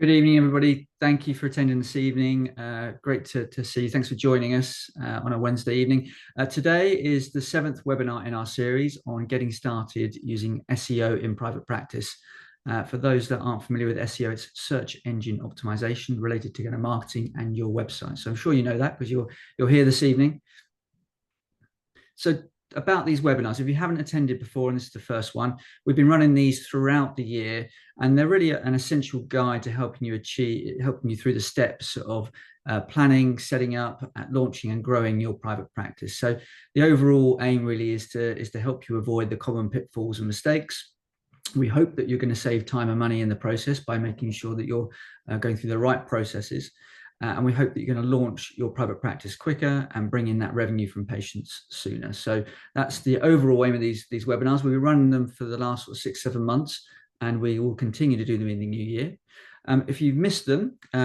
Good evening, everybody. Thank you for attending this evening. Great to see you. Thanks for joining us on a Wednesday evening. Today is the seventh webinar in our series on getting started using SEO in private practice. For those that aren't familiar with SEO, it's search engine optimization related to marketing and your website. So I'm sure you know that because you're here this evening. So about these webinars, if you haven't attended before, and this is the first one, we've been running these throughout the year, and they're really an essential guide to helping you through the steps of planning, setting up, launching, and growing your private practice. So the overall aim really is to help you avoid the common pitfalls and mistakes. We hope that you're going to save time and money in the process by making sure that you're going through the right processes. And we hope that you're going to launch your private practice quicker and bring in that revenue from patients sooner. So that's the overall aim of these webinars. We've been running them for the last 6-7 months, and we will continue to do them in the new year. If you've missed them, these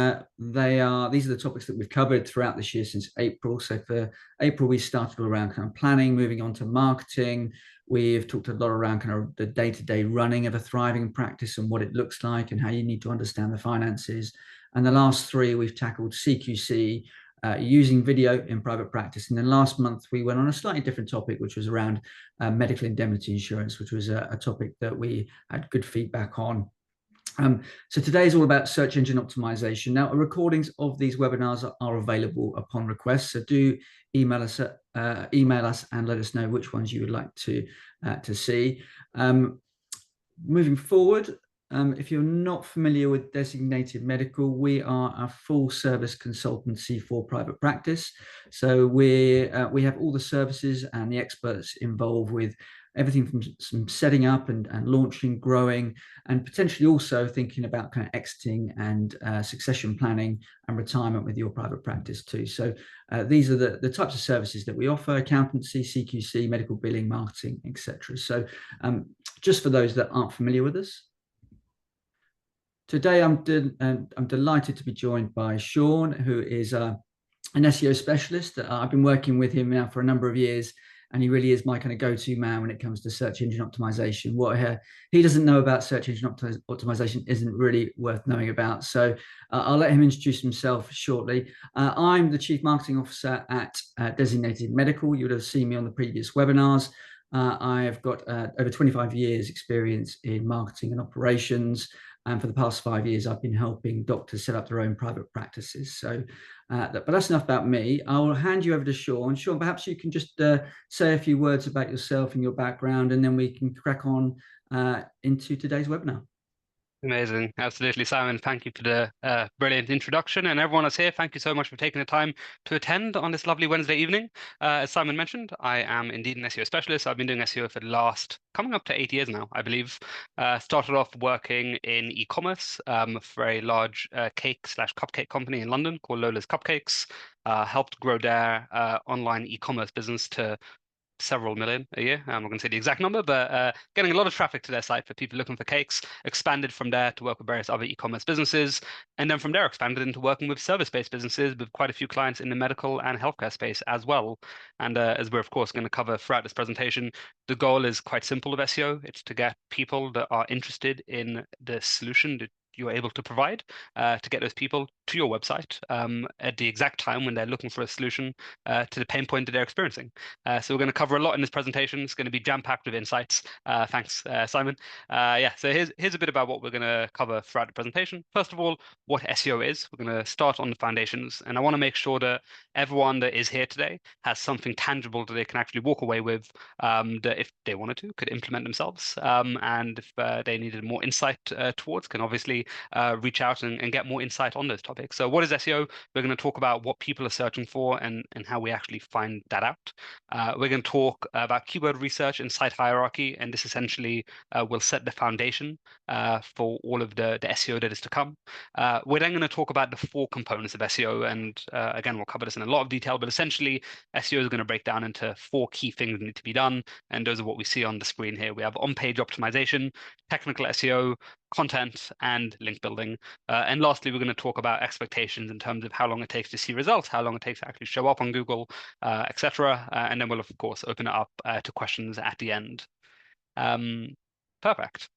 are the topics that we've covered throughout this year since April. So for April, we started around kind of planning, moving on to marketing. We've talked a lot around kind of the day-to-day running of a thriving practice and what it looks like and how you need to understand the finances. And the last three, we've tackled CQC, using video in private practice. And then last month, we went on a slightly different topic, which was around medical indemnity insurance, which was a topic that we had good feedback on. So today is all about search engine optimization. Now, recordings of these webinars are available upon request. So do email us and let us know which ones you would like to see. Moving forward, if you're not familiar with Designated Medical, we are a full service consultancy for private practice. So we have all the services and the experts involved with everything from some setting up and launching, growing, and potentially also thinking about kind of exiting and succession planning and retirement with your private practice too. So these are the types of services that we offer: accountancy, CQC, medical billing, marketing, etc. So just for those that aren't familiar with us, today I'm delighted to be joined by Sean, who is an SEO specialist. I've been working with him now for a number of years, and he really is my kind of go-to man when it comes to search engine optimization. What he doesn't know about search engine optimization isn't really worth knowing about. So I'll let him introduce himself shortly. I'm the Chief Marketing Officer at Designated Medical. You would have seen me on the previous webinars. I've got over 25 years experience in marketing and operations. And for the past 5 years, I've been helping doctors set up their own private practices. So, but that's enough about me. I'll hand you over to Sean. Sean, perhaps you can just say a few words about yourself and your background, and then we can crack on into today's webinar. Amazing. Absolutely, Simon. Thank you for the brilliant introduction. And everyone that's here, thank you so much for taking the time to attend on this lovely Wednesday evening. As Simon mentioned, I am indeed an SEO specialist. I've been doing SEO for the last coming up to 8 years now, I believe. Started off working in e-commerce for a large cake/cupcake company in London called Lola's Cupcakes. Helped grow their online e-commerce business to several million a year. I'm not going to say the exact number, but getting a lot of traffic to their site for people looking for cakes. Expanded from there to work with various other e-commerce businesses, and then from there expanded into working with service-based businesses with quite a few clients in the medical and healthcare space as well. And as we're of course going to cover throughout this presentation, the goal is quite simple of SEO. It's to get people that are interested in the solution that you're able to provide, to get those people to your website at the exact time when they're looking for a solution to the pain point that they're experiencing. So we're going to cover a lot in this presentation. It's going to be jam-packed with insights. Thanks, Simon. Yeah, so here's a bit about what we're going to cover throughout the presentation. First of all, what SEO is. We're going to start on the foundations, and I want to make sure that everyone that is here today has something tangible that they can actually walk away with, that if they wanted to, could implement themselves. And if they needed more insight towards, can obviously reach out and get more insight on those topics. So what is SEO? We're going to talk about what people are searching for and how we actually find that out. We're going to talk about keyword research and site hierarchy, and this essentially will set the foundation for all of the SEO that is to come. We're then going to talk about the 4 components of SEO, and again, we'll cover this in a lot of detail, but essentially SEO is going to break down into 4 key things that need to be done, and those are what we see on the screen here. We have on-page optimization, technical SEO, content, and link building. And lastly, we're going to talk about expectations in terms of how long it takes to see results, how long it takes to actually show up on Google, etc. And then we'll, of course, open it up to questions at the end. Perfect.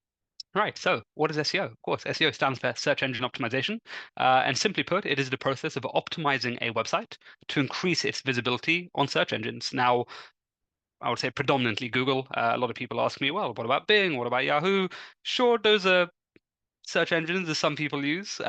Right, so what is SEO? Of course, SEO stands for search engine optimization. And simply put, it is the process of optimizing a website to increase its visibility on search engines. Now, I would say predominantly Google. A lot of people ask me, well, what about Bing? What about Yahoo? Sure, those are search engines as some people use.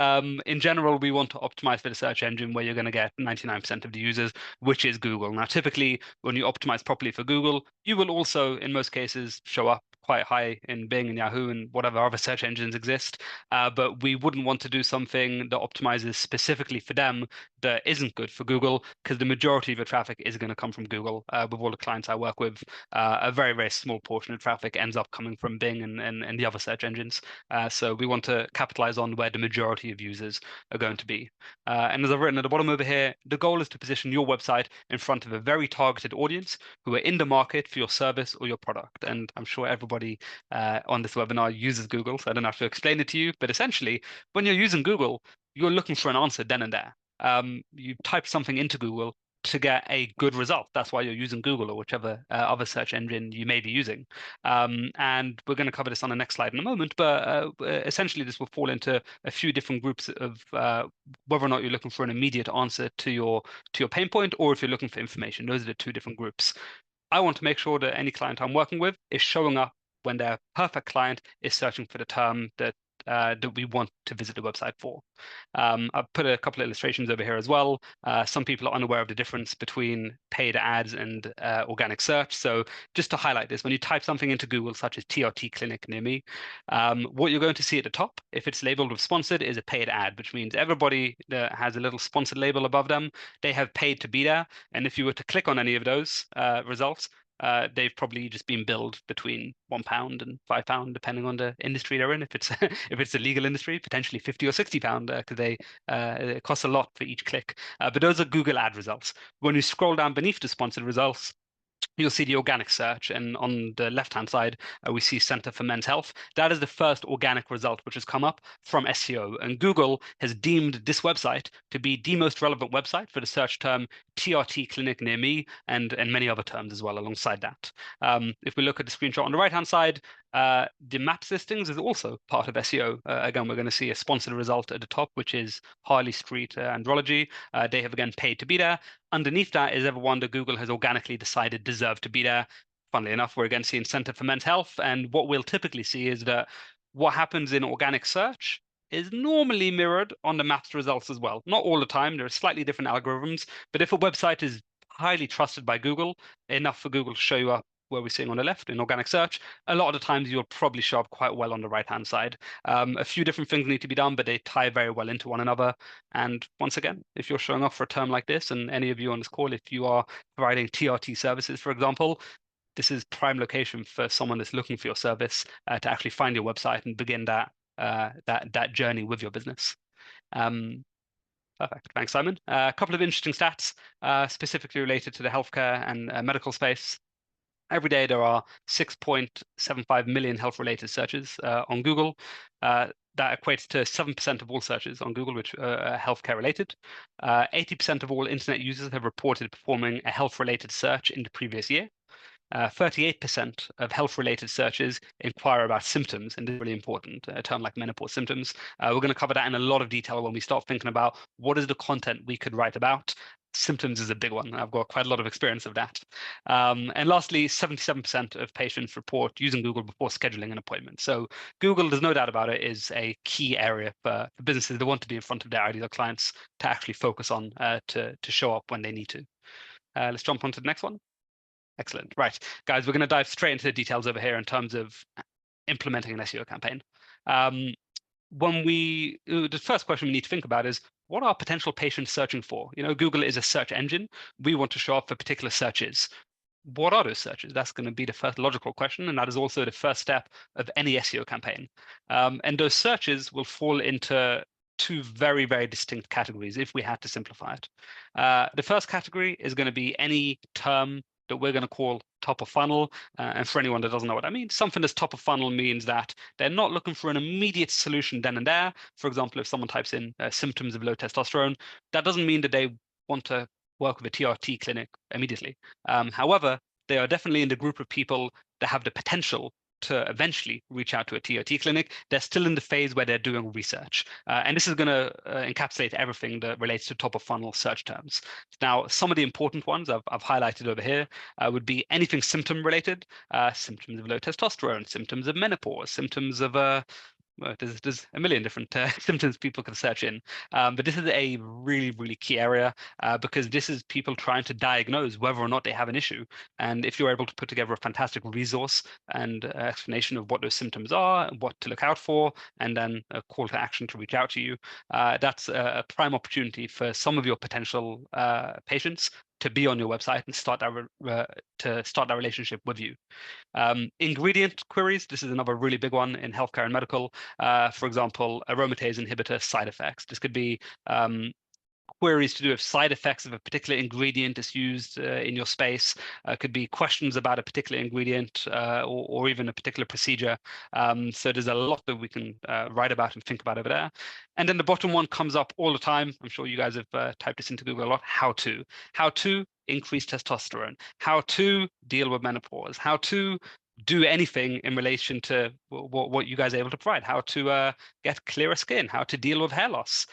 In general, we want to optimize for the search engine where you're going to get 99% of the users, which is Google. Now, typically, when you optimize properly for Google, you will also, in most cases, show up quite high in Bing and Yahoo and whatever other search engines exist. But we wouldn't want to do something that optimizes specifically for them that isn't good for Google, because the majority of your traffic is going to come from Google. With all the clients I work with, a very, very small portion of traffic ends up coming from Bing and the other search engines. So we want to capitalize on where the majority of users are going to be. And as I've written at the bottom over here, the goal is to position your website in front of a very targeted audience who are in the market for your service or your product. And I'm sure everybody on this webinar uses Google, so I don't have to explain it to you. But essentially, when you're using Google, you're looking for an answer then and there. You type something into Google to get a good result. That's why you're using Google or whichever other search engine you may be using. And we're going to cover this on the next slide in a moment, but essentially this will fall into a few different groups of whether or not you're looking for an immediate answer to your pain point, or if you're looking for information. Those are the two different groups. I want to make sure that any client I'm working with is showing up when their perfect client is searching for the term that we want to visit the website for. I've put a couple of illustrations over here as well. Some people are unaware of the difference between paid ads and organic search. So just to highlight this, when you type something into Google, such as TRT clinic near me, what you're going to see at the top, if it's labeled with sponsored, is a paid ad, which means everybody that has a little sponsored label above them, they have paid to be there. And if you were to click on any of those results, they've probably just been billed between £1 and £5, depending on the industry they're in. If it's if it's a legal industry, potentially £50 or £60, because it costs a lot for each click. But those are Google ad results. When you scroll down beneath the sponsored results, you'll see the organic search, and on the left-hand side, we see Center for Men's Health. That is the first organic result which has come up from SEO, and Google has deemed this website to be the most relevant website for the search term TRT clinic near me, and many other terms as well alongside that. If we look at the screenshot on the right-hand side, the maps listings is also part of SEO. Again, we're going to see a sponsored result at the top, which is Harley Street Andrology. They have again paid to be there. Underneath that is everyone that Google has organically decided deserve to be there. Funnily enough, we're again seeing Center for Men's Health. And what we'll typically see is that what happens in organic search is normally mirrored on the maps results as well. Not all the time, there are slightly different algorithms, but if a website is highly trusted by Google, enough for Google to show you up where we're seeing on the left in organic search, a lot of the times you'll probably show up quite well on the right-hand side. A few different things need to be done, but they tie very well into one another. And once again, if you're showing off for a term like this, and any of you on this call, if you are providing TRT services, for example, this is prime location for someone that's looking for your service to actually find your website and begin that journey with your business. Perfect. Thanks, Simon. A couple of interesting stats specifically related to the healthcare and medical space. Every day there are 6.75 million health-related searches on Google. That equates to 7% of all searches on Google, which are healthcare related. 80% of all internet users have reported performing a health-related search in the previous year. 38% of health-related searches inquire about symptoms, and this is really important, a term like menopause symptoms. We're going to cover that in a lot of detail when we start thinking about what is the content we could write about. Symptoms is a big one. I've got quite a lot of experience of that. And lastly, 77% of patients report using Google before scheduling an appointment. So Google, there's no doubt about it, is a key area for businesses that want to be in front of their ideal clients to actually focus on to show up when they need to. Let's jump on to the next one. Excellent. Right, guys, we're going to dive straight into the details over here in terms of implementing an SEO campaign. The first question we need to think about is, what are potential patients searching for? You know, Google is a search engine. We want to show up for particular searches. What are those searches? That's going to be the first logical question, and that is also the first step of any SEO campaign. And those searches will fall into two very, very distinct categories if we had to simplify it. The first category is going to be any term that we're going to call top of funnel. And for anyone that doesn't know what that means, something that's top of funnel means that they're not looking for an immediate solution then and there. For example, if someone types in symptoms of low testosterone, that doesn't mean that they want to work with a TRT clinic immediately. However, they are definitely in the group of people that have the potential to eventually reach out to a TOT clinic, they're still in the phase where they're doing research. And this is going to encapsulate everything that relates to top of funnel search terms. Now, some of the important ones I've highlighted over here would be anything symptom related, symptoms of low testosterone, symptoms of menopause, symptoms of well, there's a million different symptoms people can search in, but this is a really key area because this is people trying to diagnose whether or not they have an issue. And if you're able to put together a fantastic resource and explanation of what those symptoms are, what to look out for, and then a call to action to reach out to you, that's a prime opportunity for some of your potential patients to be on your website and start that relationship with you. Ingredient queries, this is another really big one in healthcare and medical. For example, aromatase inhibitor side effects. This could be queries to do with side effects of a particular ingredient that's used in your space. Could be questions about a particular ingredient or even a particular procedure. So there's a lot that we can write about and think about over there. And then the bottom one comes up all the time. I'm sure you guys have typed this into Google a lot. How to increase testosterone, how to deal with menopause, how to do anything in relation to what you guys are able to provide, how to get clearer skin, how to deal with hair loss,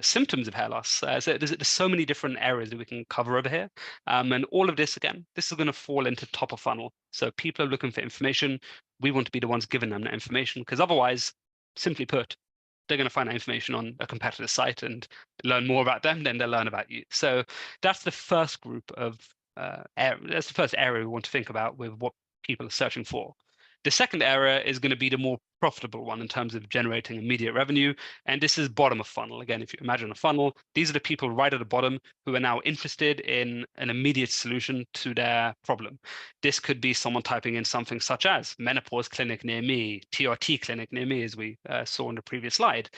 symptoms of hair loss. So there's so many different areas that we can cover over here. And all of this, again, this is going to fall into top of funnel. So people are looking for information. We want to be the ones giving them that information because otherwise, simply put, they're going to find that information on a competitor's site and learn more about them than they'll learn about you. So that's the first group of that's the first area we want to think about with what people are searching for. The second area is going to be the more profitable one in terms of generating immediate revenue. And this is bottom of funnel. Again, if you imagine a funnel, these are the people right at the bottom who are now interested in an immediate solution to their problem. This could be someone typing in something such as menopause clinic near me, TRT clinic near me, as we saw in the previous slide.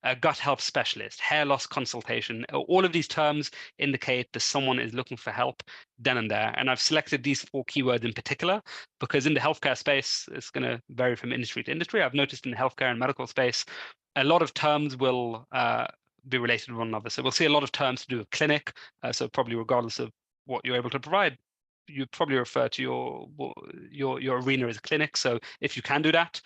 A gut health specialist, hair loss consultation. All of these terms indicate that someone is looking for help then and there. And I've selected these 4 keywords in particular because in the healthcare space, it's going to vary from industry to industry. I've noticed in the healthcare and medical space, a lot of terms will be related to one another. So we'll see a lot of terms to do with clinic. So probably regardless of what you're able to provide, you probably refer to your arena as a clinic. So if you can do that,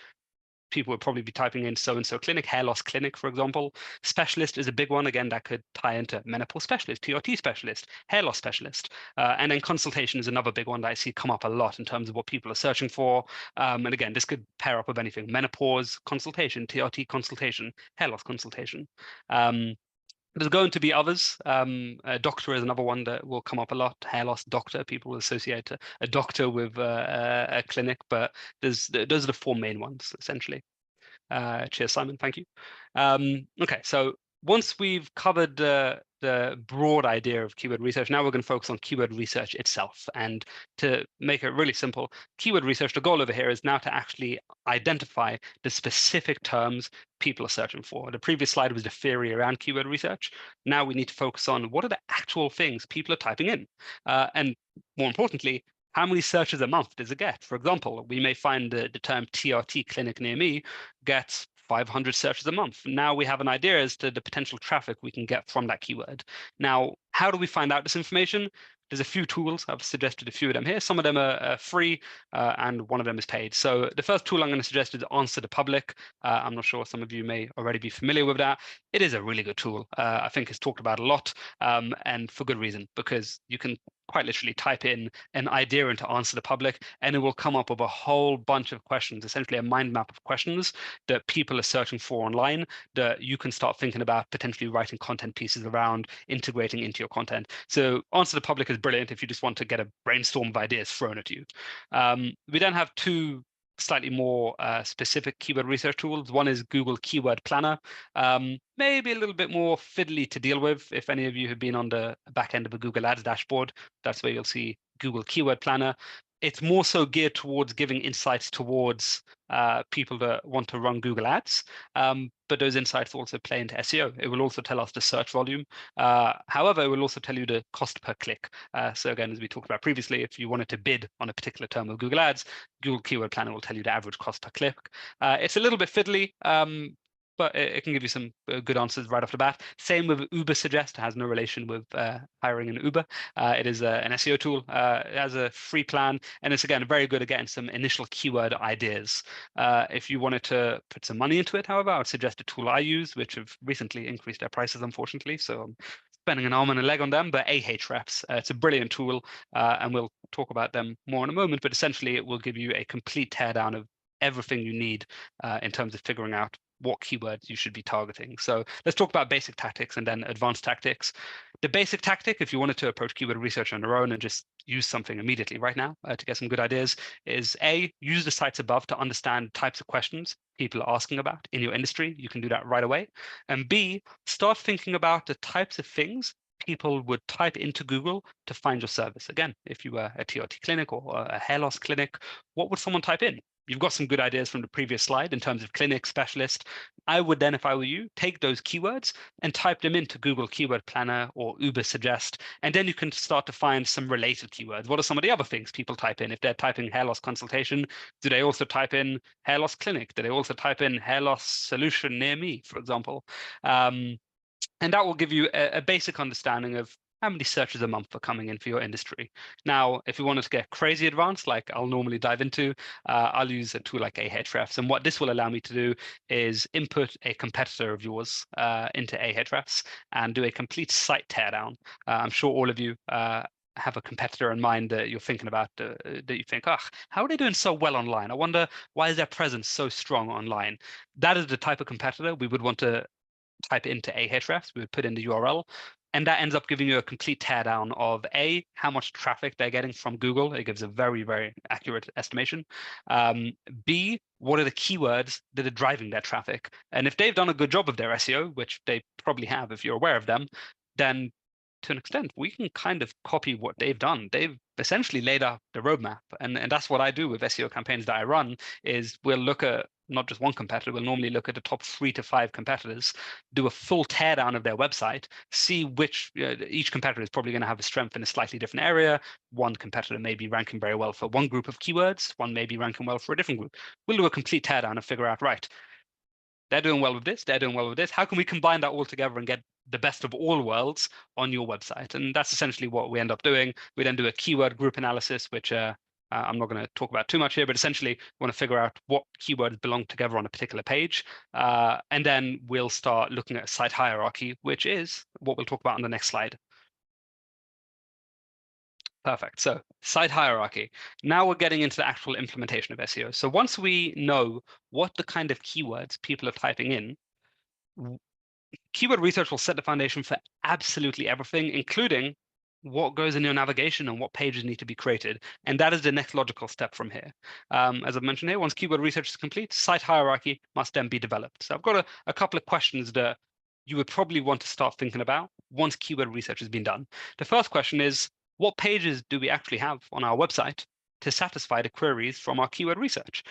people would probably be typing in so-and-so clinic, hair loss clinic, for example. Specialist is a big one. Again, that could tie into menopause specialist, TRT specialist, hair loss specialist. And then consultation is another big one that I see come up a lot in terms of what people are searching for. And again, this could pair up with anything: menopause consultation, TRT consultation, hair loss consultation. There's going to be others. A doctor is another one that will come up a lot. Hair loss doctor. People will associate a doctor with a clinic, but those are the 4 main ones, essentially. Cheers, Simon. Thank you. Okay, so once we've covered the broad idea of keyword research, now we're going to focus on keyword research itself. And to make it really simple, keyword research, the goal over here is now to actually identify the specific terms people are searching for. The previous slide was the theory around keyword research. Now we need to focus on what are the actual things people are typing in. And more importantly, how many searches a month does it get? For example, we may find the term TRT clinic near me gets 500 searches a month. Now we have an idea as to the potential traffic we can get from that keyword. Now, how do we find out this information? There's a few tools. I've suggested a few of them here. Some of them are free and one of them is paid. So the first tool I'm going to suggest is Answer the Public. I'm not sure some of you may already be familiar with that. It is a really good tool. I think it's talked about a lot and for good reason, because you can quite literally type in an idea into Answer the Public and it will come up with a whole bunch of questions, essentially a mind map of questions that people are searching for online that you can start thinking about potentially writing content pieces around, integrating into your content. So Answer the Public is brilliant if you just want to get a brainstorm of ideas thrown at you. We then have 2 slightly more specific keyword research tools. One is Google Keyword Planner, maybe a little bit more fiddly to deal with. If any of you have been on the back end of a Google Ads dashboard, that's where you'll see Google Keyword Planner. It's more so geared towards giving insights towards people that want to run Google Ads, but those insights also play into SEO. It will also tell us the search volume. However, it will also tell you the cost per click. So again, as we talked about previously, if you wanted to bid on a particular term of Google Ads, Google Keyword Planner will tell you the average cost per click. It's a little bit fiddly. but it can give you some good answers right off the bat. Same with Uber Suggest. It has no relation with hiring an Uber. It is an SEO tool. It has a free plan, and it's again very good at getting some initial keyword ideas. If you wanted to put some money into it, however, I would suggest a tool I use, which have recently increased their prices, unfortunately. So I'm spending an arm and a leg on them, but Ahrefs. It's a brilliant tool, and we'll talk about them more in a moment. But essentially, it will give you a complete teardown of everything you need in terms of figuring out what keywords you should be targeting. So let's talk about basic tactics and then advanced tactics. The basic tactic, if you wanted to approach keyword research on your own and just use something immediately right now to get some good ideas, is A, use the sites above to understand types of questions people are asking about in your industry. You can do that right away. And B, start thinking about the types of things people would type into Google to find your service. Again, if you were a TRT clinic or a hair loss clinic, what would someone type in? You've got some good ideas from the previous slide in terms of clinic, specialist. I would then, if I were you, take those keywords and type them into Google Keyword Planner or Uber Suggest, and then you can start to find some related keywords. What are some of the other things people type in? If they're typing hair loss consultation, do they also type in hair loss clinic? Do they also type in hair loss solution near me, for example? And that will give you a basic understanding of how many searches a month are coming in for your industry. Now, if you wanted to get crazy advanced, like I'll normally dive into, I'll use a tool like Ahrefs. And what this will allow me to do is input a competitor of yours into Ahrefs and do a complete site teardown. I'm sure all of you have a competitor in mind that you're thinking about, that you think, oh, how are they doing so well online? I wonder, why is their presence so strong online? That is the type of competitor we would want to type into Ahrefs, we would put in the URL, and that ends up giving you a complete teardown of A, how much traffic they're getting from Google. It gives a very, very accurate estimation. B, what are the keywords that are driving their traffic? And if they've done a good job of their SEO, which they probably have if you're aware of them, then to an extent, we can kind of copy what they've done. They've essentially laid out the roadmap. And that's what I do with SEO campaigns that I run, is we'll look at not just one competitor, we'll normally look at the top 3 to 5 competitors, do a full teardown of their website, see which, each competitor is probably going to have a strength in a slightly different area. One competitor may be ranking very well for one group of keywords, one may be ranking well for a different group. We'll do a complete teardown and figure out, right, they're doing well with this, they're doing well with this. How can we combine that all together and get the best of all worlds on your website? And that's essentially what we end up doing. We then do a keyword group analysis, which I'm not going to talk about too much here, but essentially we want to figure out what keywords belong together on a particular page. And then we'll start looking at a site hierarchy, which is what we'll talk about on the next slide. Perfect. So site hierarchy. Now we're getting into the actual implementation of SEO. So once we know what the kind of keywords people are typing in, keyword research will set the foundation for absolutely everything, including what goes in your navigation and what pages need to be created. And that is the next logical step from here. As I've mentioned here, once keyword research is complete, site hierarchy must then be developed. So I've got a couple of questions that you would probably want to start thinking about once keyword research has been done. The first question is, what pages do we actually have on our website to satisfy the queries from our keyword research?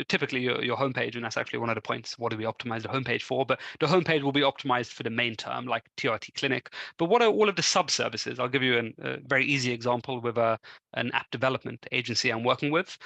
Typically your homepage, and that's actually one of the points, what do we optimize the homepage for? But the homepage will be optimized for the main term, like TRT clinic. But what are all of the sub-services? I'll give you a very easy example with an app development agency I'm working with.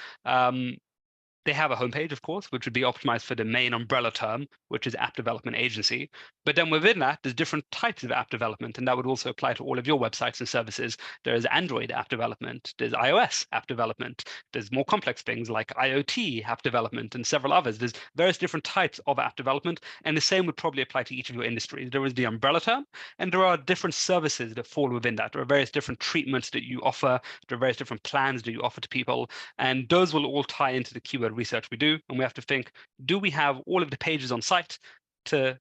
They have a homepage, of course, which would be optimized for the main umbrella term, which is app development agency. But then within that, there's different types of app development, and that would also apply to all of your websites and services. There's Android app development, there's iOS app development, there's more complex things like IoT app development and several others. There's various different types of app development, and the same would probably apply to each of your industries. There is the umbrella term, and there are different services that fall within that. There are various different treatments that you offer, there are various different plans that you offer to people, and those will all tie into the keyword research we do. And we have to think, do we have all of the pages on site to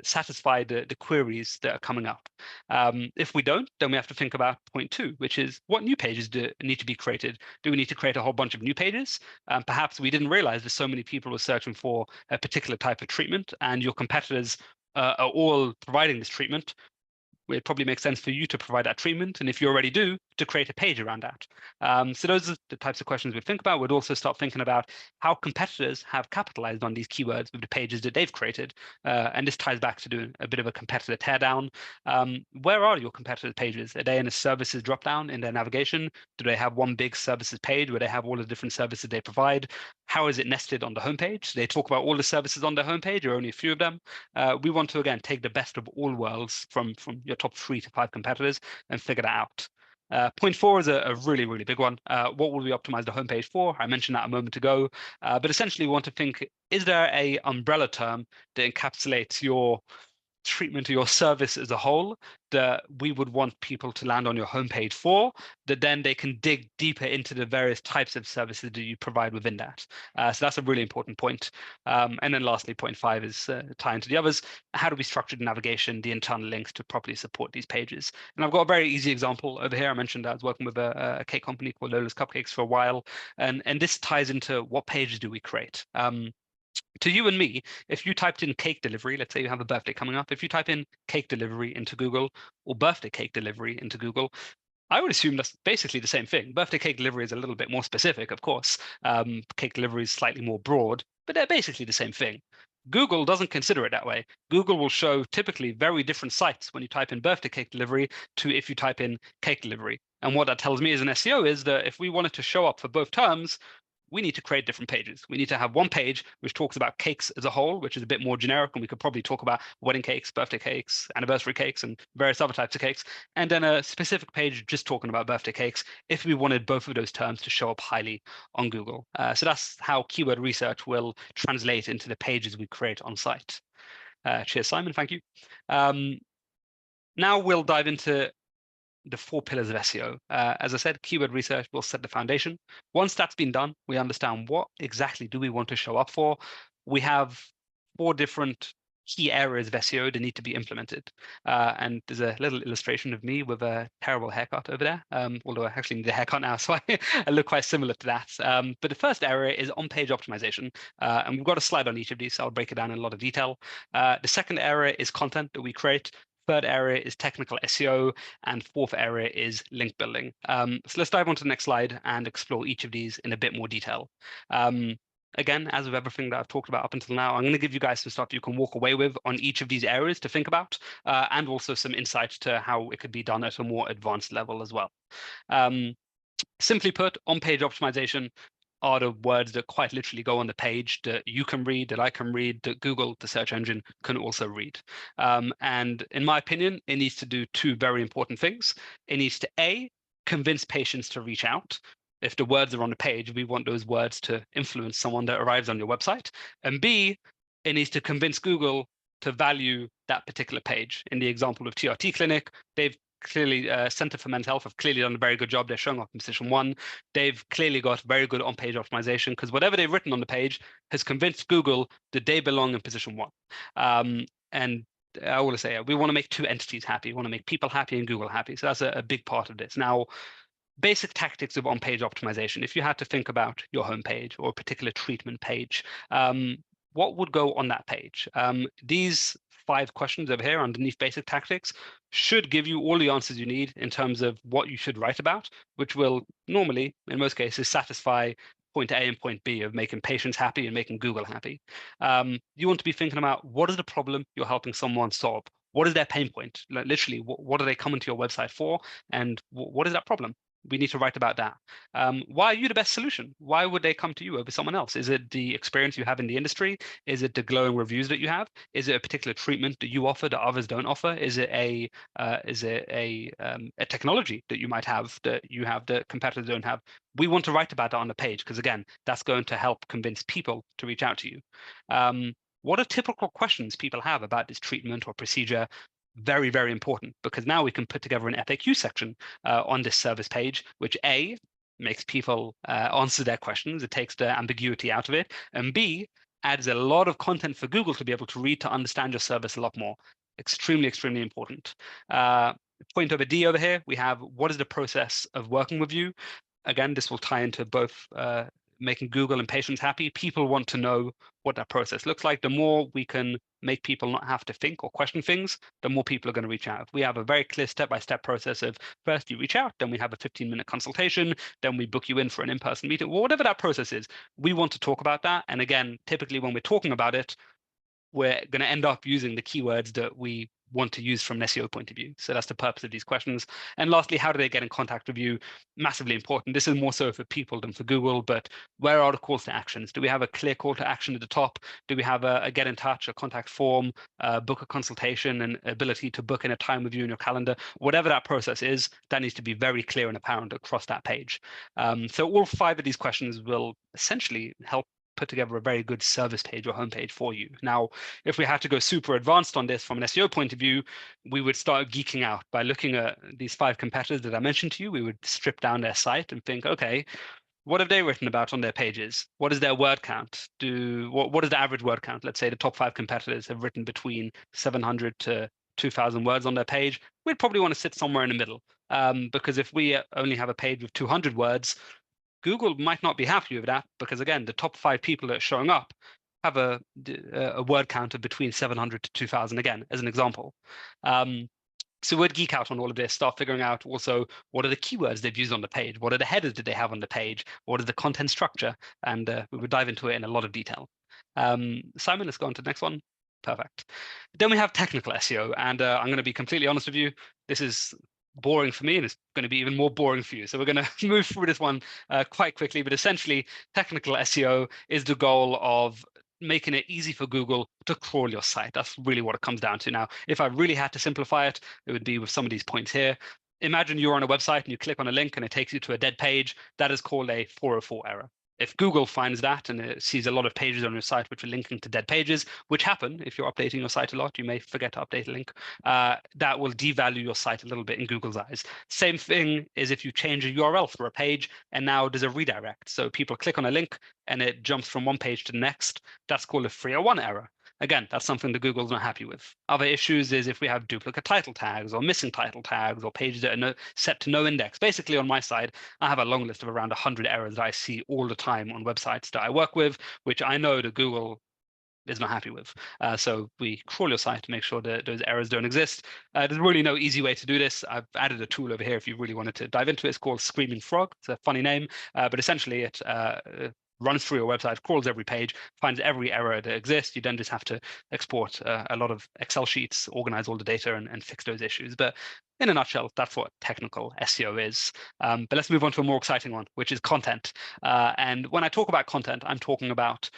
satisfy the queries that are coming up? If we don't, then we have to think about point 2, which is what new pages need to be created? Do we need to create a whole bunch of new pages? Perhaps we didn't realize that so many people were searching for a particular type of treatment, and your competitors are all providing this treatment. It probably makes sense for you to provide that treatment. And if you already do, to create a page around that? So those are the types of questions we'd think about. We'd also start thinking about how competitors have capitalized on these keywords with the pages that they've created. And this ties back to doing a bit of a competitor teardown. Where are your competitors' pages? Are they in a services dropdown in their navigation? Do they have one big services page where they have all the different services they provide? How is it nested on the homepage? Do they talk about all the services on their homepage or only a few of them? We want to, again, take the best of all worlds from your top 3 to 5 competitors and figure that out. Point 4 is a really, really big one. What will we optimize the homepage for? I mentioned that a moment ago, but essentially we want to think, is there a umbrella term that encapsulates your treatment of your service as a whole that we would want people to land on your homepage for, that then they can dig deeper into the various types of services that you provide within that. So that's a really important point. And then lastly, point 5 is tying to the others. How do we structure the navigation, the internal links to properly support these pages? And I've got a very easy example over here. I mentioned I was working with a cake company called Lola's Cupcakes for a while, and this ties into what pages do we create. To you and me, if you typed in cake delivery, let's say you have a birthday coming up, if you type in cake delivery into Google or birthday cake delivery into Google, I would assume that's basically the same thing. Birthday cake delivery is a little bit more specific, of course. Cake delivery is slightly more broad, but they're basically the same thing. Google doesn't consider it that way. Google will show typically very different sites when you type in birthday cake delivery to if you type in cake delivery. And what that tells me as an SEO is that if we wanted to show up for both terms, we need to create different pages. We need to have one page which talks about cakes as a whole, which is a bit more generic, and we could probably talk about wedding cakes, birthday cakes, anniversary cakes, and various other types of cakes, and then a specific page just talking about birthday cakes if we wanted both of those terms to show up highly on Google. So that's how keyword research will translate into the pages we create on site. Cheers, Simon. Thank you. Now we'll dive into the 4 pillars of SEO. As I said, keyword research will set the foundation. Once that's been done, we understand what exactly do we want to show up for. We have 4 different key areas of SEO that need to be implemented. And there's a little illustration of me with a terrible haircut over there, although I actually need a haircut now, so I look quite similar to that. But the first area is on-page optimization. And we've got a slide on each of these, so I'll break it down in a lot of detail. The second area is content that we create. Third area is technical SEO, and fourth area is link building. So let's dive on to the next slide and explore each of these in a bit more detail. Again, as with everything that I've talked about up until now, I'm going to give you guys some stuff you can walk away with on each of these areas to think about, and also some insights to how it could be done at a more advanced level as well. Simply put, on-page optimization are the words that quite literally go on the page that you can read, that I can read, that Google, the search engine, can also read. And in my opinion, it needs to do 2 very important things. It needs to, A, convince patients to reach out. If the words are on the page, we want those words to influence someone that arrives on your website. And B, it needs to convince Google to value that particular page. In the example of TRT Clinic, they've clearly, Center for Mental Health have clearly done a very good job. They're showing up in position 1. They've clearly got very good on-page optimization because whatever they've written on the page has convinced Google that they belong in position 1. And I want to say, we want to make 2 entities happy. We want to make people happy and Google happy. So that's a big part of this. Now, basic tactics of on-page optimization. If you had to think about your homepage or a particular treatment page, what would go on that page? These 5 questions over here underneath basic tactics should give you all the answers you need in terms of what you should write about, which will normally, in most cases, satisfy point A and point B of making patients happy and making Google happy. You want to be thinking about what is the problem you're helping someone solve? What is their pain point? Like literally, what are they coming to your website for? And what is that problem? We need to write about that. Why are you the best solution? Why would they come to you over someone else? Is it the experience you have in the industry? Is it the glowing reviews that you have? Is it a particular treatment that you offer that others don't offer? Is it a technology that you might have that competitors don't have? We want to write about that on the page because again, that's going to help convince people to reach out to you. What are typical questions people have about this treatment or procedure? Very, very important because now we can put together an FAQ section on this service page, which A, makes people answer their questions. It takes the ambiguity out of it. And B, adds a lot of content for Google to be able to read to understand your service a lot more. Extremely, extremely important. Point over D over here, we have what is the process of working with you? Again, this will tie into both making Google and patients happy, people want to know what that process looks like. The more we can make people not have to think or question things, the more people are going to reach out. We have a very clear step-by-step process of first you reach out, then we have a 15-minute consultation, then we book you in for an in-person meeting, whatever that process is. We want to talk about that. And again, typically when we're talking about it, we're going to end up using the keywords that we want to use from an SEO point of view. So that's the purpose of these questions. And lastly, how do they get in contact with you? Massively important. This is more so for people than for Google, but where are the calls to actions? Do we have a clear call to action at the top? Do we have a get in touch, a contact form, book a consultation, and ability to book in a time with you in your calendar? Whatever that process is, that needs to be very clear and apparent across that page. So all 5 of these questions will essentially help put together a very good service page or homepage for you. Now, if we had to go super advanced on this from an SEO point of view, we would start geeking out by looking at these 5 competitors that I mentioned to you. We would strip down their site and think, okay, what have they written about on their pages? What is their word count? What is the average word count? Let's say the top 5 competitors have written between 700 to 2,000 words on their page. We'd probably want to sit somewhere in the middle, because if we only have a page with 200 words, Google might not be happy with that, because again, the top 5 people that are showing up have a word count of between 700 to 2,000, again, as an example. So we'd geek out on all of this, start figuring out also what are the keywords they've used on the page, what are the headers that they have on the page, what is the content structure, and we would dive into it in a lot of detail. Simon, let's go on to the next one. Perfect. Then we have technical SEO, and I'm going to be completely honest with you. This is boring for me, and it's going to be even more boring for you. So we're going to move through this one quite quickly. But essentially, technical SEO is the goal of making it easy for Google to crawl your site. That's really what it comes down to. Now, if I really had to simplify it, it would be with some of these points here. Imagine you're on a website and you click on a link and it takes you to a dead page. That is called a 404 error. If Google finds that and it sees a lot of pages on your site which are linking to dead pages, which happen if you're updating your site a lot, you may forget to update a link, that will devalue your site a little bit in Google's eyes. Same thing is if you change a URL for a page and now there's a redirect. So people click on a link and it jumps from one page to the next. That's called a 301 error. Again, that's something that Google's not happy with. Other issues is if we have duplicate title tags or missing title tags or pages that are set to no index. Basically, on my side, I have a long list of around 100 errors that I see all the time on websites that I work with, which I know that Google is not happy with. So we crawl your site to make sure that those errors don't exist. There's really no easy way to do this. I've added a tool over here if you really wanted to dive into it. It's called Screaming Frog. It's a funny name, but essentially it runs through your website, crawls every page, finds every error that exists. You then just have to export a lot of Excel sheets, organize all the data, and fix those issues. But in a nutshell, that's what technical SEO is. But let's move on to a more exciting one, which is content. And when I talk about content, I'm talking about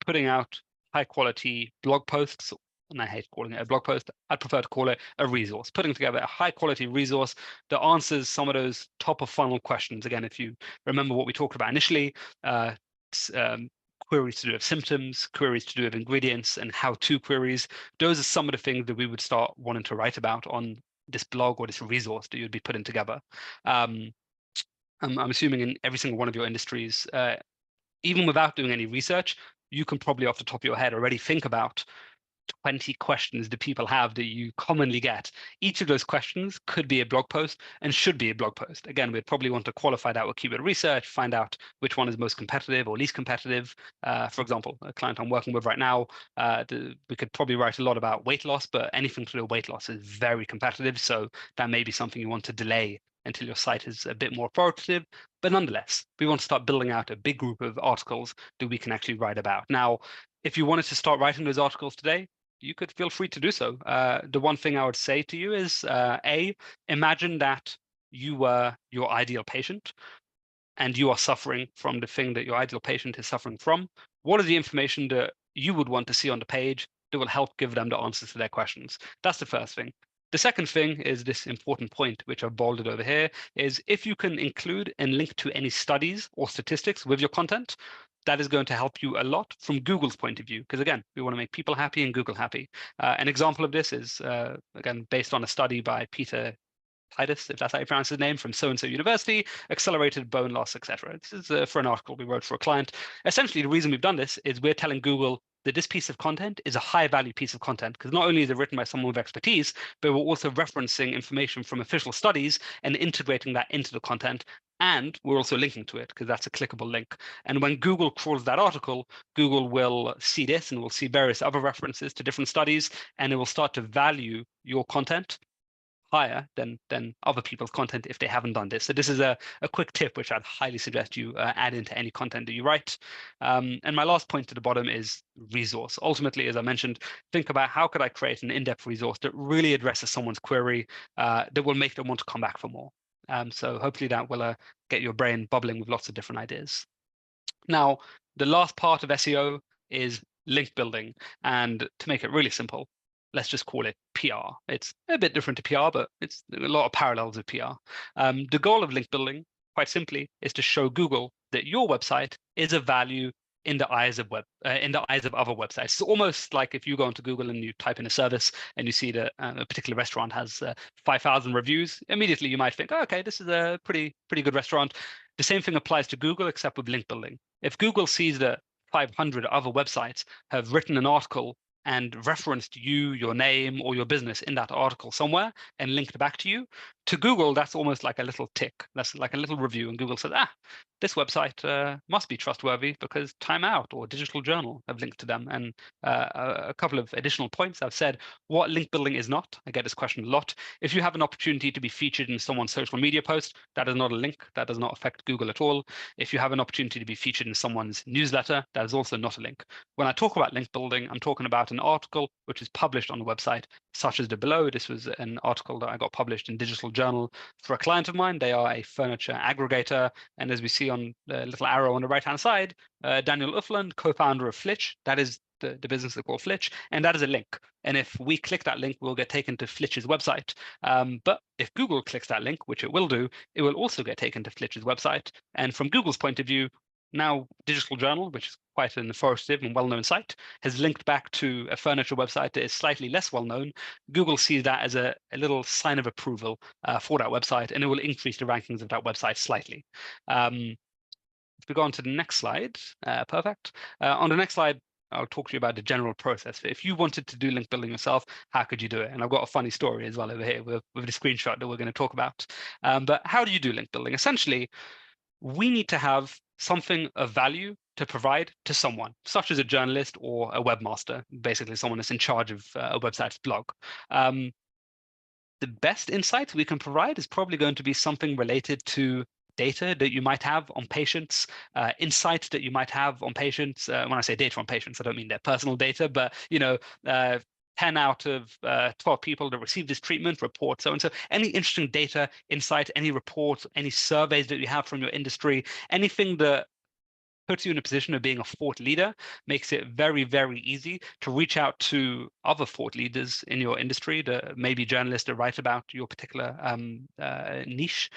putting out high quality blog posts. And I hate calling it a blog post. I'd prefer to call it a resource, putting together a high quality resource that answers some of those top of funnel questions. Again, if you remember what we talked about initially, queries to do with symptoms, queries to do with ingredients, and how-to queries. Those are some of the things that we would start wanting to write about on this blog or this resource that you'd be putting together. I'm assuming in every single one of your industries, even without doing any research, you can probably off the top of your head already think about 20 questions that people have that you commonly get. Each of those questions could be a blog post and should be a blog post. Again, we'd probably want to qualify that with keyword research, find out which one is most competitive or least competitive. For example, a client I'm working with right now, we could probably write a lot about weight loss, but anything to do with weight loss is very competitive. So that may be something you want to delay until your site is a bit more authoritative. But nonetheless, we want to start building out a big group of articles that we can actually write about. Now, if you wanted to start writing those articles today, you could feel free to do so. The one thing I would say to you is, imagine that you were your ideal patient and you are suffering from the thing that your ideal patient is suffering from. What is the information that you would want to see on the page that will help give them the answers to their questions? That's the first thing. The second thing is this important point, which I've bolded over here, is if you can include and link to any studies or statistics with your content, that is going to help you a lot from Google's point of view, because again, we want to make people happy and Google happy. An example of this is, again, based on a study by Peter Titus, if that's how you pronounce his name, from so-and-so university, accelerated bone loss, etc. This is for an article we wrote for a client. Essentially, the reason we've done this is we're telling Google that this piece of content is a high value piece of content, because not only is it written by someone with expertise, but we're also referencing information from official studies and integrating that into the content. And we're also linking to it because that's a clickable link. And when Google crawls that article, Google will see this and will see various other references to different studies, and it will start to value your content higher than other people's content if they haven't done this. So this is a quick tip which I'd highly suggest you add into any content that you write. And my last point at the bottom is resource. Ultimately, as I mentioned, think about how could I create an in-depth resource that really addresses someone's query that will make them want to come back for more. So hopefully that will get your brain bubbling with lots of different ideas. Now, the last part of SEO is link building. And to make it really simple, let's just call it PR. It's a bit different to PR, but it's a lot of parallels with PR. The goal of link building, quite simply, is to show Google that your website is of value in the eyes of other websites. It's almost like if you go onto Google and you type in a service and you see that a particular restaurant has 5,000 reviews, immediately you might think, oh, okay, this is a pretty good restaurant. The same thing applies to Google, except with link building. If Google sees that 500 other websites have written an article and referenced you, your name, or your business in that article somewhere and linked back to you, to Google, that's almost like a little tick. That's like a little review. And Google says, this website must be trustworthy because Time Out or Digital Journal have linked to them. And a couple of additional points I've said, what link building is not. I get this question a lot. If you have an opportunity to be featured in someone's social media post, that is not a link. That does not affect Google at all. If you have an opportunity to be featured in someone's newsletter, that is also not a link. When I talk about link building, I'm talking about an article which is published on the website, such as the below. This was an article that I got published in Digital Journal for a client of mine. They are a furniture aggregator. And as we see on the little arrow on the right-hand side, Daniel Uffland, co-founder of Flitch, that is the business they call Flitch, and that is a link. And if we click that link, we'll get taken to Flitch's website. But if Google clicks that link, which it will do, it will also get taken to Flitch's website. And from Google's point of view, now Digital Journal, which is quite an authoritative and well-known site, has linked back to a furniture website that is slightly less well-known. Google sees that as a little sign of approval for that website, and it will increase the rankings of that website slightly. If we go on to the next slide, perfect. On the next slide, I'll talk to you about the general process. If you wanted to do link building yourself, how could you do it? And I've got a funny story as well over here with the screenshot that we're going to talk about. But how do you do link building? Essentially, we need to have something of value to provide to someone, such as a journalist or a webmaster, basically someone that's in charge of a website's blog. The best insight we can provide is probably going to be something related to data that you might have on patients, insights that you might have on patients. When I say data on patients, I don't mean their personal data, but 10 out of 12 people that receive this treatment report so and so. Any interesting data, insight, any reports, any surveys that you have from your industry, anything that puts you in a position of being a thought leader, makes it very, very easy to reach out to other thought leaders in your industry, maybe journalists that write about your particular niche.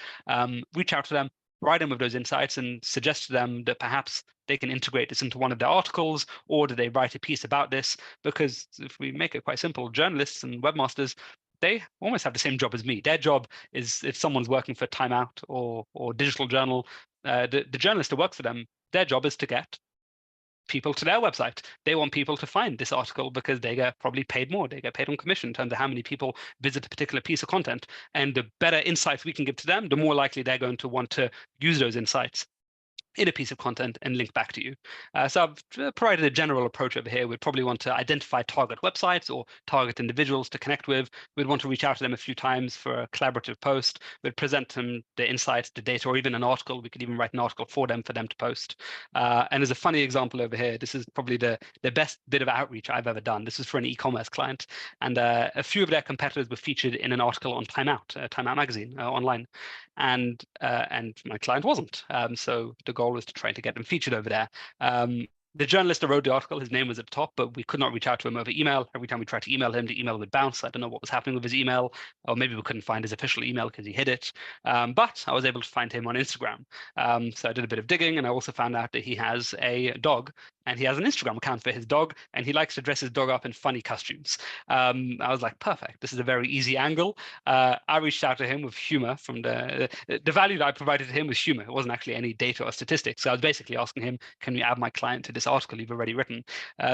Reach out to them, provide them with those insights, and suggest to them that perhaps they can integrate this into one of their articles, or do they write a piece about this? Because if we make it quite simple, journalists and webmasters, they almost have the same job as me. Their job is, if someone's working for Time Out or Digital Journal, the journalist that works for them, their job is to get people to their website. They want people to find this article because they get probably paid more. They get paid on commission in terms of how many people visit a particular piece of content. And the better insights we can give to them, the more likely they're going to want to use those insights in a piece of content and link back to you. So I've provided a general approach over here. We'd probably want to identify target websites or target individuals to connect with. We'd want to reach out to them a few times for a collaborative post. We'd present them the insights, the data, or even an article. We could even write an article for them to post. And as a funny example over here, this is probably the best bit of outreach I've ever done. This is for an e-commerce client. And a few of their competitors were featured in an article on Time Out magazine online. And my client wasn't. So the goal was to try to get them featured over there. The journalist that wrote the article, his name was at the top, but we could not reach out to him over email. Every time we tried to email him, the email would bounce. I don't know what was happening with his email, or maybe we couldn't find his official email because he hid it. But I was able to find him on Instagram. So I did a bit of digging, and I also found out that he has a dog and he has an Instagram account for his dog, and he likes to dress his dog up in funny costumes. I was like, perfect. This is a very easy angle. I reached out to him with humor from the value that I provided to him was humor. It wasn't actually any data or statistics. So I was basically asking him, can you add my client to this article you've already written?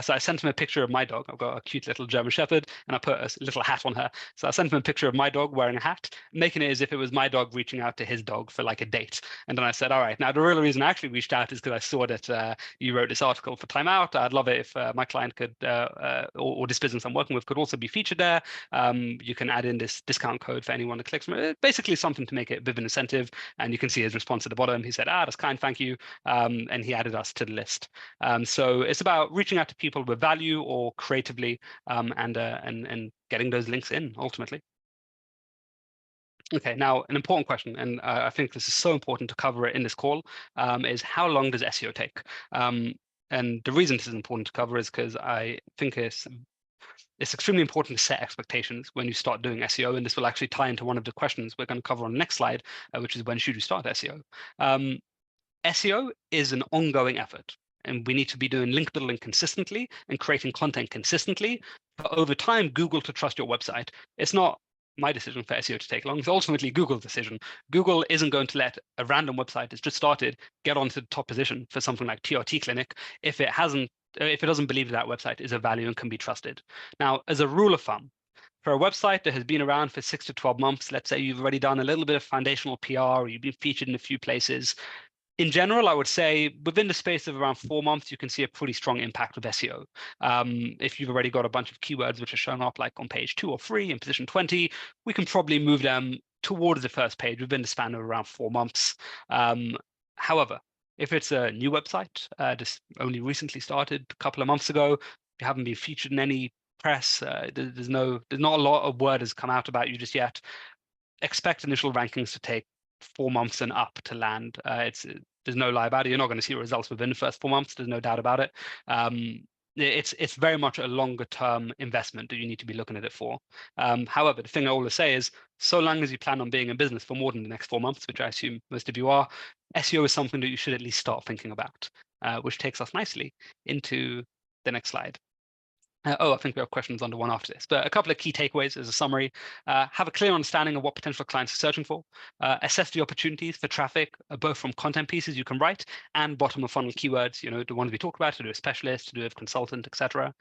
So I sent him a picture of my dog. I've got a cute little German Shepherd, and I put a little hat on her. So I sent him a picture of my dog wearing a hat, making it as if it was my dog reaching out to his dog for like a date. And then I said, all right, now the real reason I actually reached out is because I saw that you wrote this article for Time Out. I'd love it if my client could, or this business I'm working with could also be featured there. You can add in this discount code for anyone that clicks from it. Basically something to make it a bit of an incentive. And you can see his response at the bottom. He said, that's kind, thank you. And he added us to the list. So it's about reaching out to people with value or creatively, and getting those links in ultimately. Okay, now an important question, and I think this is so important to cover it in this call, is how long does SEO take? And the reason this is important to cover is because I think it's extremely important to set expectations when you start doing SEO, and this will actually tie into one of the questions we're going to cover on the next slide, which is when should you start SEO? SEO is an ongoing effort, and we need to be doing link building consistently and creating content consistently for over time Google to trust your website. It's not my decision for SEO to take long. It's ultimately Google's decision. Google isn't going to let a random website that's just started get onto the top position for something like TRT Clinic if it doesn't believe that website is of value and can be trusted. Now, as a rule of thumb, for a website that has been around for 6 to 12 months, let's say you've already done a little bit of foundational PR, or you've been featured in a few places, in general, I would say within the space of around 4 months, you can see a pretty strong impact with SEO. If you've already got a bunch of keywords which are showing up like on page 2 or 3 in position 20, we can probably move them towards the first page within the span of around 4 months. However, if it's a new website, just only recently started a couple of months ago, you haven't been featured in any press, there's not a lot of word has come out about you just yet, expect initial rankings to take 4 months and up to land. There's no lie about it. You're not going to see results within the first 4 months. There's no doubt about it. It's very much a longer term investment that you need to be looking at it for. However, the thing I always say is, so long as you plan on being in business for more than the next 4 months, which I assume most of you are, SEO is something that you should at least start thinking about, which takes us nicely into the next slide. I think we have questions on the one after this, but a couple of key takeaways as a summary. Have a clear understanding of what potential clients are searching for. Assess the opportunities for traffic, both from content pieces you can write and bottom of funnel keywords, the ones we talked about, to do a specialist, to do a consultant, etc.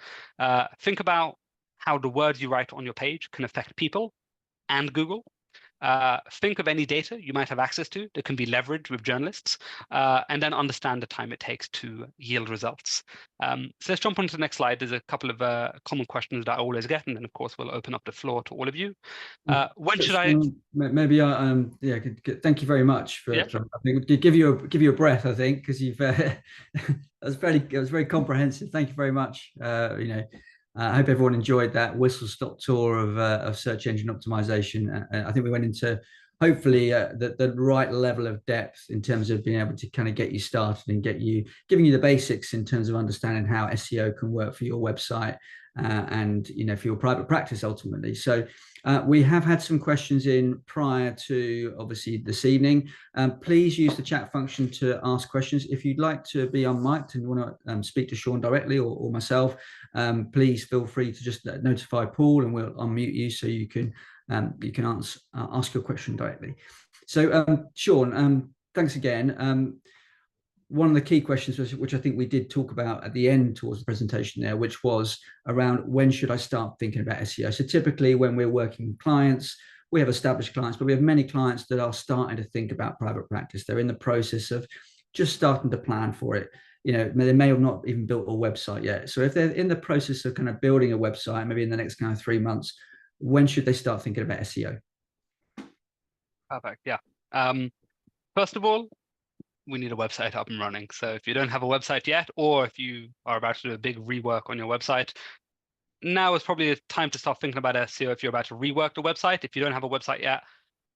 Think about how the words you write on your page can affect people and Google. Think of any data you might have access to that can be leveraged with journalists, and then understand the time it takes to yield results. So let's jump on to the next slide. There's a couple of common questions that I always get, and then of course we'll open up the floor to all of you. When should I? Maybe thank you very much for. Yeah. I think to give you a breath. I think because you've it was very comprehensive. Thank you very much. I hope everyone enjoyed that whistle-stop tour of search engine optimization. I think we went into hopefully the right level of depth in terms of being able to kind of get you started and giving you the basics in terms of understanding how SEO can work for your website and for your private practice ultimately. So we have had some questions in prior to obviously this evening. Please use the chat function to ask questions. If you'd like to be unmiked and you want to speak to Sean directly or myself, please feel free to just notify Paul and we'll unmute you so you can ask your question directly. So Sean, thanks again. One of the key questions, which I think we did talk about at the end towards the presentation there, which was around when should I start thinking about SEO? So typically when we're working with clients, we have established clients, but we have many clients that are starting to think about private practice. They're in the process of just starting to plan for it. They may have not even built a website yet. So if they're in the process of kind of building a website, maybe in the next kind of 3 months, when should they start thinking about SEO? Perfect. Yeah. First of all, we need a website up and running. So if you don't have a website yet, or if you are about to do a big rework on your website, now is probably the time to start thinking about SEO if you're about to rework the website. If you don't have a website yet,